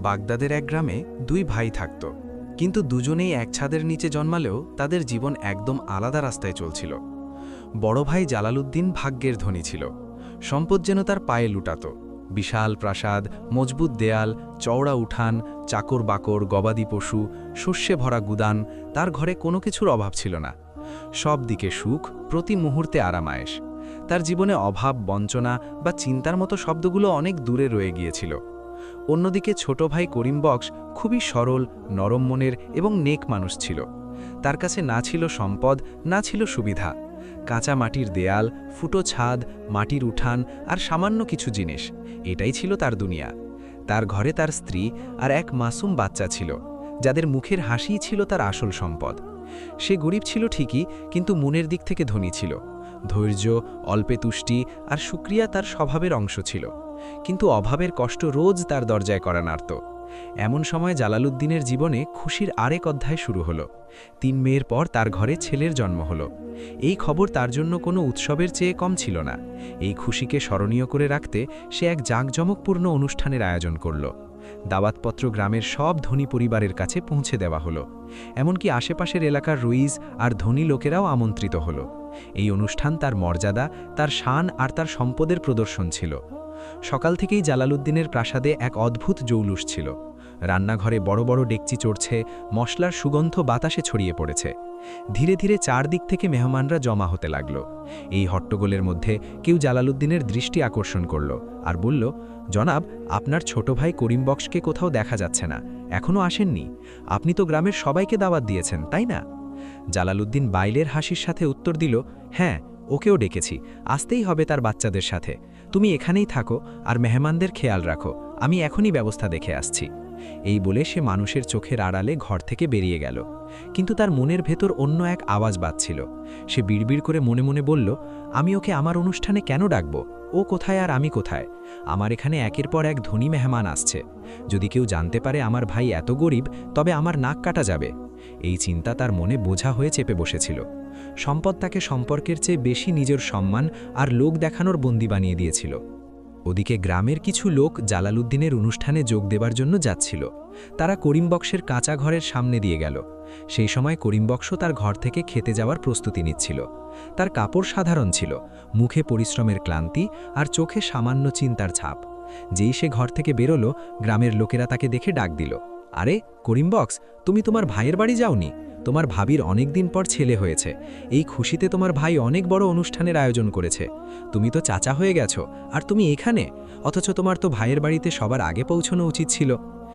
বাগদাদের এক গ্রামে দুই ভাই থাকত, কিন্তু দুজনেই এক ছাদের নিচে জন্মালেও তাদের জীবন একদম আলাদা রাস্তায় চলছিল। বড় ভাই জালালউদ্দিন ভাগ্যের ধনী ছিল। সম্পদ যেন তার পায়ে লুটাত। বিশাল প্রাসাদ, মজবুত দেয়াল, চওড়া উঠান, চাকর বাকর, গবাদি পশু, শস্যে ভরা গুদান, তার ঘরে কোনো কিছুর অভাব ছিল না। সব দিকে সুখ, প্রতি মুহূর্তে আরামায়েশ। তার জীবনে অভাব, বঞ্চনা বা চিন্তার মতো শব্দগুলো অনেক দূরে রয়ে গিয়েছিল। অন্যদিকে ছোট ভাই করিম বক্স খুবই সরল, নরম মনের এবং নেক মানুষ ছিল। তার কাছে না ছিল সম্পদ, না ছিল সুবিধা। কাঁচা মাটির দেয়াল, ফুটো ছাদ, মাটির উঠান আর সামান্য কিছু জিনিস, এটাই ছিল তার দুনিয়া। তার ঘরে তার স্ত্রী আর এক মাসুম বাচ্চা ছিল, যাদের মুখের হাসিই ছিল তার আসল সম্পদ। সে গরিব ছিল ঠিকই, কিন্তু মনের দিক থেকে ধনী ছিল। ধৈর্য, অল্পে তুষ্টি আর শুকরিয়া তার স্বভাবের অংশ ছিল। কিন্তু অভাবের কষ্ট রোজ তার দরজায় করা নাড়ত। এমন সময় জালালউদ্দিনের জীবনে খুশির আরেক অধ্যায় শুরু হলো। 3 মেয়ের পর তার ঘরে ছেলের জন্ম হলো। এই খবর তার জন্য কোনো উৎসবের চেয়ে কম ছিল না। এই খুশিকে স্মরণীয় করে রাখতে সে এক জাঁকজমকপূর্ণ অনুষ্ঠানের আয়োজন করল। দাওয়াতপত্র গ্রামের সব ধনী পরিবারের কাছে পৌঁছে দেওয়া হলো। এমনকি আশেপাশের এলাকার রইস আর ধনী লোকেরাও আমন্ত্রিত হলো। এই অনুষ্ঠান তার মর্যাদা, তার শান আর তার সম্পদের প্রদর্শন ছিল। সকাল থেকেই জালালউদ্দিনের প্রাসাদে এক অদ্ভুত জৌলুস ছিল। রান্নাঘরে বড় বড় ডেকচি চড়ছে, মশলার সুগন্ধ বাতাসে ছড়িয়ে পড়েছে। ধীরে ধীরে চারদিক থেকে মেহমানরা জমা হতে লাগল। এই হট্টগোলের মধ্যে কেউ জালালউদ্দিনের দৃষ্টি আকর্ষণ করল আর বলল, জনাব, আপনার ছোট ভাই করিম বক্সকে কোথাও দেখা যাচ্ছে না, এখনও আসেননি। আপনি তো গ্রামের সবাইকে দাওয়াত দিয়েছেন, তাই না? জালালউদ্দিন বাইলের হাসির সাথে উত্তর দিল, হ্যাঁ, ওকেও ডেকেছি, আসতেই হবে তার বাচ্চাদের সাথে। তুমি এখানেই থাকো আর মেহমানদের খেয়াল রাখো, আমি এখনই ব্যবস্থা দেখে আসছি। এই বলে সে মানুষের চোখের আড়ালে ঘর থেকে বেরিয়ে গেল। কিন্তু তার মনের ভেতর অন্য এক আওয়াজ বাজছিল। সে বিড়বিড় করে মনে মনে বলল, আমি ওকে আমার অনুষ্ঠানে কেন ডাকব? ও কোথায় আর আমি কোথায়? আমার এখানে একের পর এক ধনী মেহমান আসছে। যদি কেউ জানতে পারে আমার ভাই এত গরিব, তবে আমার নাক কাটা যাবে। এই চিন্তা তার মনে বোঝা হয়ে চেপে বসেছিল। সম্পদ তাকে সম্পর্কের চেয়ে বেশি নিজের সম্মান আর লোক দেখানোর বন্দী বানিয়ে দিয়েছিল। ওদিকে গ্রামের কিছু লোক জালালউদ্দিনের অনুষ্ঠানে যোগ দেবার জন্য যাচ্ছিল। তারা করিম বক্সের কাঁচা ঘরের সামনে দিয়ে গেল। সেই সময় করিম বক্স তার ঘর থেকে খেতে যাওয়ার প্রস্তুতি নিচ্ছিল। তার কাপড় সাধারণ ছিল, মুখে পরিশ্রমের ক্লান্তি আর চোখে সামান্য চিন্তার ছাপ। যেই সে ঘর থেকে বেরোলো, গ্রামের লোকেরা তাকে দেখে ডাক দিল, আরে করিম বক্স, তুমি তোমার ভাইয়ের বাড়ি যাওনি? তোমার ভাবির অনেক দিন পর ছেলে হয়েছে। এই খুশিতে তোমার ভাই অনেক বড় অনুষ্ঠানের আয়োজন করেছে। তুমি তো চাচা হয়ে গেছো, আর তুমি এখানে? অথচ তোমার তো ভাইয়ের বাড়িতে সবার আগে পৌঁছানো উচিত ছিল।